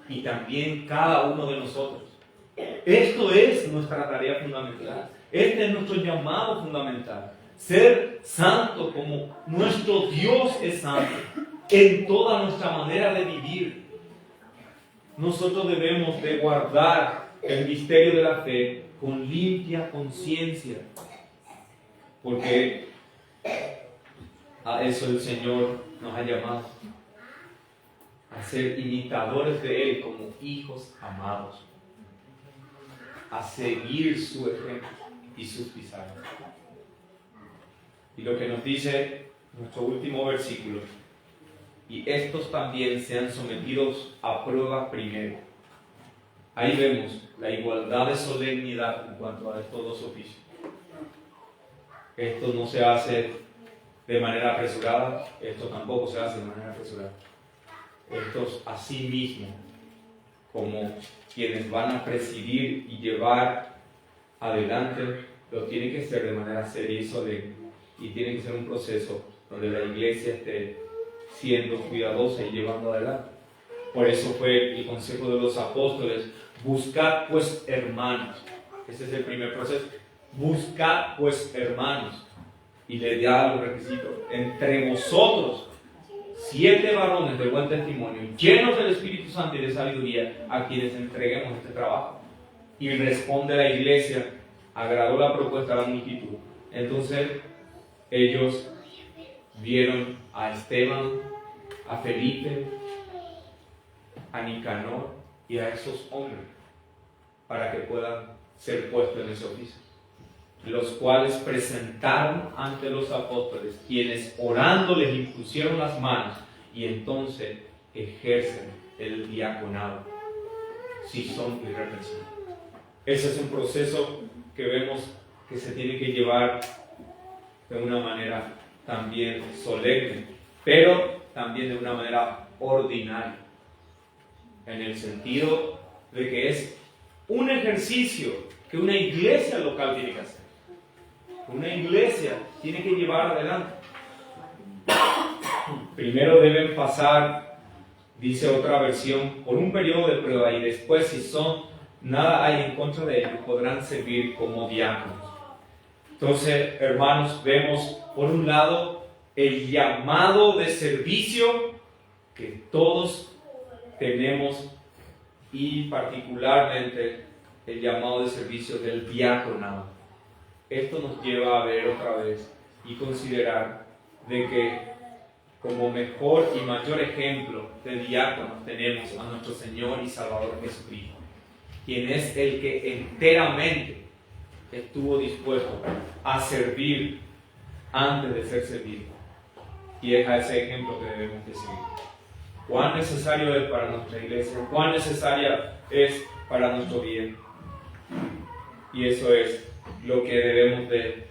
Y también cada uno de nosotros. Esto es nuestra tarea fundamental. Este es nuestro llamado fundamental. ser santo como nuestro Dios es santo en toda nuestra manera de vivir. Nosotros debemos de guardar el misterio de la fe con limpia conciencia, porque a eso el Señor nos ha llamado, a ser imitadores de Él como hijos amados, a seguir su ejemplo y sus pisadas. Y lo que nos dice nuestro último versículo: y estos también sean sometidos a prueba primero. Ahí vemos la igualdad de solemnidad en cuanto a estos dos oficios. Esto no se hace de manera apresurada, esto tampoco se hace de manera apresurada. Estos a sí mismos, como quienes van a presidir y llevar adelante, lo tienen que hacer de manera seria y solemne, y tiene que ser un proceso donde la iglesia esté siendo cuidadosa y llevando adelante. Por eso fue el consejo de los apóstoles: buscad pues hermanos. Ese es el primer proceso. Buscad pues hermanos, y le da los requisitos: entre vosotros 7 varones de buen testimonio, llenos del Espíritu Santo y de sabiduría, a quienes entreguemos este trabajo. Y responde la iglesia: agradó la propuesta a la multitud. Entonces ellos vieron a Esteban, a Felipe, a Nicanor y a esos hombres para que puedan ser puestos en ese oficio, los cuales presentaron ante los apóstoles, quienes orando les impusieron las manos, y entonces ejercen el diaconado si son irreprensibles. Ese es un proceso que vemos que se tiene que llevar de una manera también solemne, pero también de una manera ordinaria, en el sentido de que es un ejercicio que una iglesia local tiene que hacer. Una iglesia tiene que llevar adelante. Primero deben pasar, dice otra versión, por un periodo de prueba, y después, si nada hay en contra de ellos, podrán servir como diáconos. Entonces, hermanos, vemos por un lado el llamado de servicio que todos tenemos, y particularmente el llamado de servicio del diaconado. Esto nos lleva a ver otra vez y considerar de que como mejor y mayor ejemplo de diáconos tenemos a nuestro Señor y Salvador Jesucristo, quien es el que enteramente estuvo dispuesto a servir antes de ser servido. Y es a ese ejemplo que debemos de seguir. Cuán necesario es para nuestra iglesia, cuán necesaria es para nuestro bien. Y eso es lo que debemos de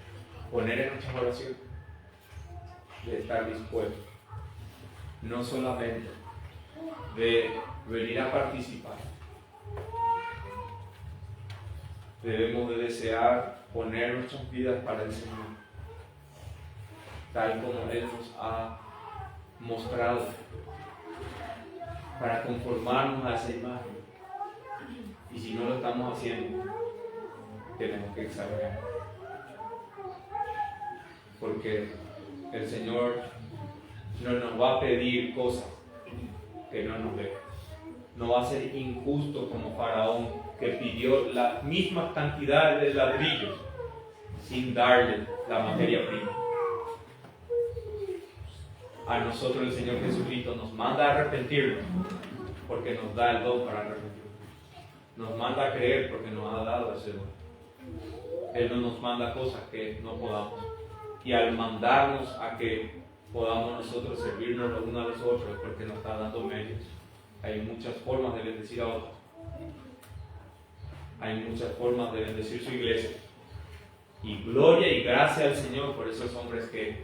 poner en nuestra oración, de estar dispuestos, no solamente de venir a participar. Debemos de desear poner nuestras vidas para el Señor, tal como Él nos ha mostrado, para conformarnos a esa imagen. Y si no lo estamos haciendo, tenemos que examinar, porque el Señor no nos va a pedir cosas que no nos dé. No va a ser injusto como Faraón, que pidió las mismas cantidades de ladrillos sin darle la materia prima. A nosotros el Señor Jesucristo nos manda a arrepentirnos, porque nos da el don para arrepentirnos. Nos manda a creer porque nos ha dado ese don. Él no nos manda cosas que no podamos. Y al mandarnos a que podamos nosotros servirnos los unos a los otros, porque nos está dando medios. Hay muchas formas de bendecir a otros. Hay muchas formas de bendecir su iglesia. Y gloria y gracia al Señor por esos hombres que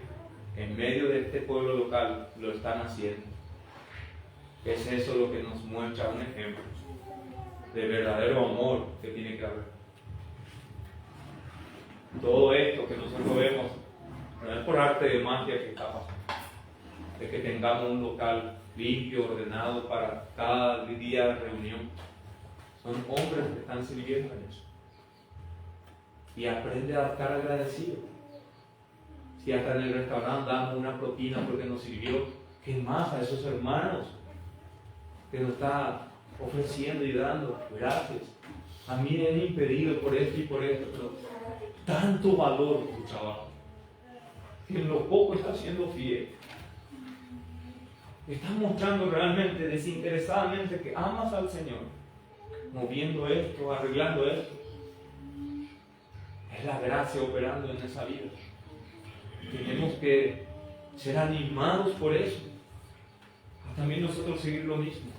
en medio de este pueblo local lo están haciendo. Es eso lo que nos muestra un ejemplo de verdadero amor que tiene que haber. Todo esto que nosotros vemos no es por arte de magia que está pasando, es que tengamos un local limpio, ordenado para cada día de reunión. Son hombres que están sirviendo a eso. Y aprende a estar agradecido. y hasta en el restaurante damos una propina porque nos sirvió. ¿Qué más a esos hermanos que nos está ofreciendo y dando? Gracias. A mí me han impedido por esto y por esto, pero tanto valor tu trabajo, que en lo poco estás siendo fiel. Estás mostrando realmente, desinteresadamente, que amas al Señor, moviendo esto, arreglando esto. Es la gracia operando en esa vida. Tenemos que ser animados por eso. También nosotros seguir lo mismo.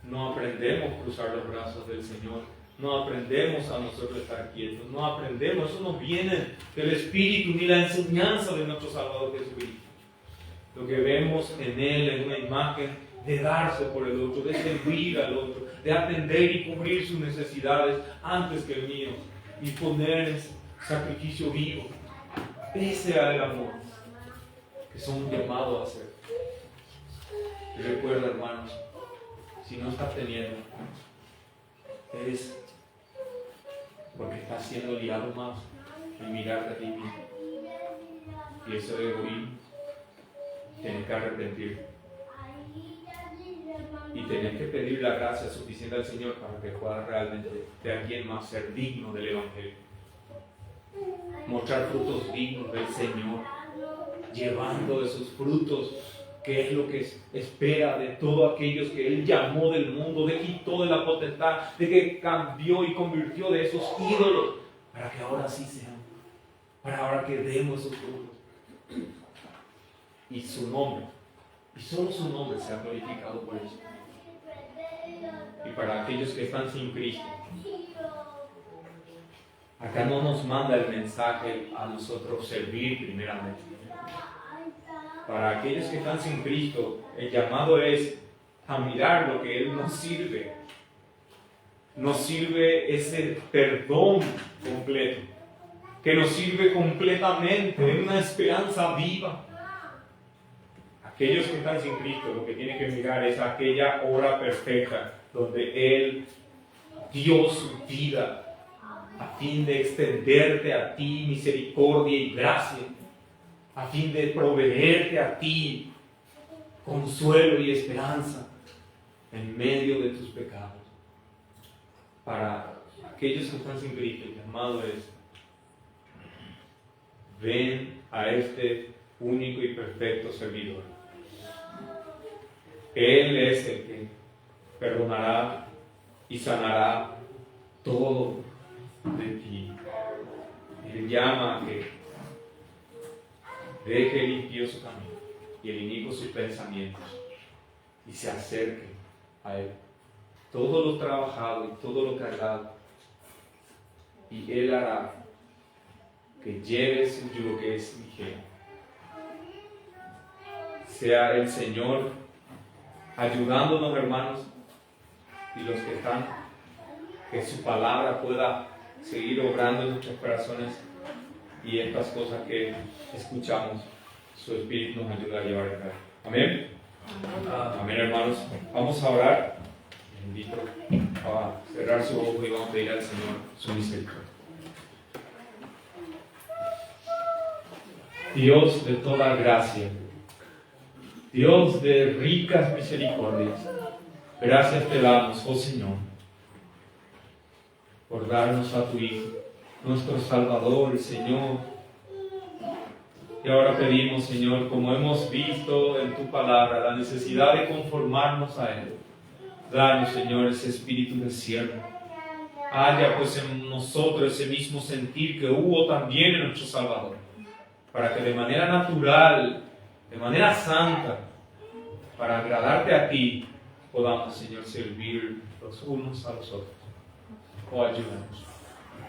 No aprendemos a cruzar los brazos del Señor. No aprendemos a nosotros estar quietos. No aprendemos. Eso no viene del Espíritu ni la enseñanza de nuestro Salvador Jesucristo. Lo que vemos en Él es una imagen de darse por el otro, de servir al otro, de atender y cubrir sus necesidades antes que el mío y poner en sacrificio vivo. Ese era el amor que somos llamados a hacer. Y recuerda, hermanos, si no estás teniendo, es porque estás siendo liado más en mirarte a ti mismo. Y eso es egoísmo. Tienes que arrepentir. Y tenés que pedir la gracia suficiente al Señor para que puedas realmente de alguien más ser digno del Evangelio. Mostrar frutos dignos del Señor, llevando esos frutos, que es lo que espera de todos aquellos que Él llamó del mundo, de quitó de la potestad, de que cambió y convirtió de esos ídolos, para que ahora sí sean, para ahora que demos esos frutos. Y su nombre, y solo su nombre sea glorificado por eso. Y para aquellos que están sin Cristo, acá no nos manda el mensaje a nosotros servir primeramente. Para aquellos que están sin Cristo, el llamado es a mirar lo que Él nos sirve. Nos sirve ese perdón completo, que nos sirve completamente, una esperanza viva. Aquellos que están sin Cristo, lo que tienen que mirar es aquella hora perfecta donde Él dio su vida a fin de extenderte a ti misericordia y gracia, a fin de proveerte a ti consuelo y esperanza en medio de tus pecados. Para aquellos que están sin Cristo, el llamado es: ven a este único y perfecto servidor. Él es el que perdonará y sanará todo de ti. Él llama a que deje limpio su camino y elimine sus pensamientos y se acerque a Él. Todo lo trabajado y todo lo cargado, y Él hará que lleve su yugo, que es ligero. Sea el Señor ayudándonos, hermanos, y los que están, que su palabra pueda seguir obrando en nuestros corazones, y estas cosas que escuchamos, su Espíritu nos ayuda a llevar a cabo. Amén. Amén, hermanos. Vamos a orar. Les invito a cerrar su ojo y vamos a pedir al Señor su misericordia. Dios de toda gracia, Dios de ricas misericordias, gracias te damos, oh Señor, por darnos a tu Hijo, nuestro Salvador, el Señor. Y ahora pedimos, Señor, como hemos visto en tu palabra, la necesidad de conformarnos a Él. Danos, Señor, ese espíritu de siervo. Haya pues en nosotros ese mismo sentir que hubo también en nuestro Salvador, para que de manera natural, de manera santa, para agradarte a ti, podamos, Señor, servir los unos a los otros. Oh, ayúdanos.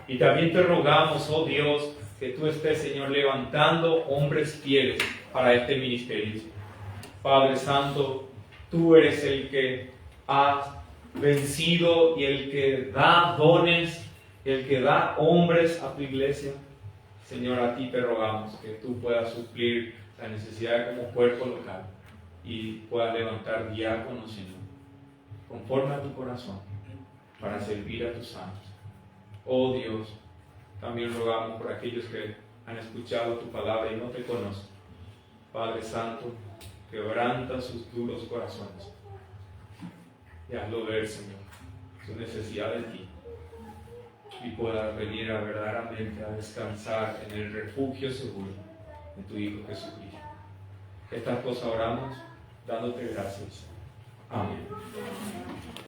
Y también te rogamos, oh Dios, que tú estés, Señor, levantando hombres fieles para este ministerio. Padre Santo, tú eres el que has vencido y el que da dones, el que da hombres a tu iglesia. Señor, a ti te rogamos que tú puedas suplir la necesidad como cuerpo local y puedas levantar diáconos, Señor, conforme a tu corazón, para servir a tus santos. Oh Dios, También rogamos por aquellos que han escuchado tu palabra y no te conocen. Padre Santo, quebranta sus duros corazones y hazlo ver, Señor, su necesidad de ti, y puedas venir a verdaderamente a descansar en el refugio seguro de tu Hijo Jesucristo. Estas cosas oramos dándote gracias. Amén.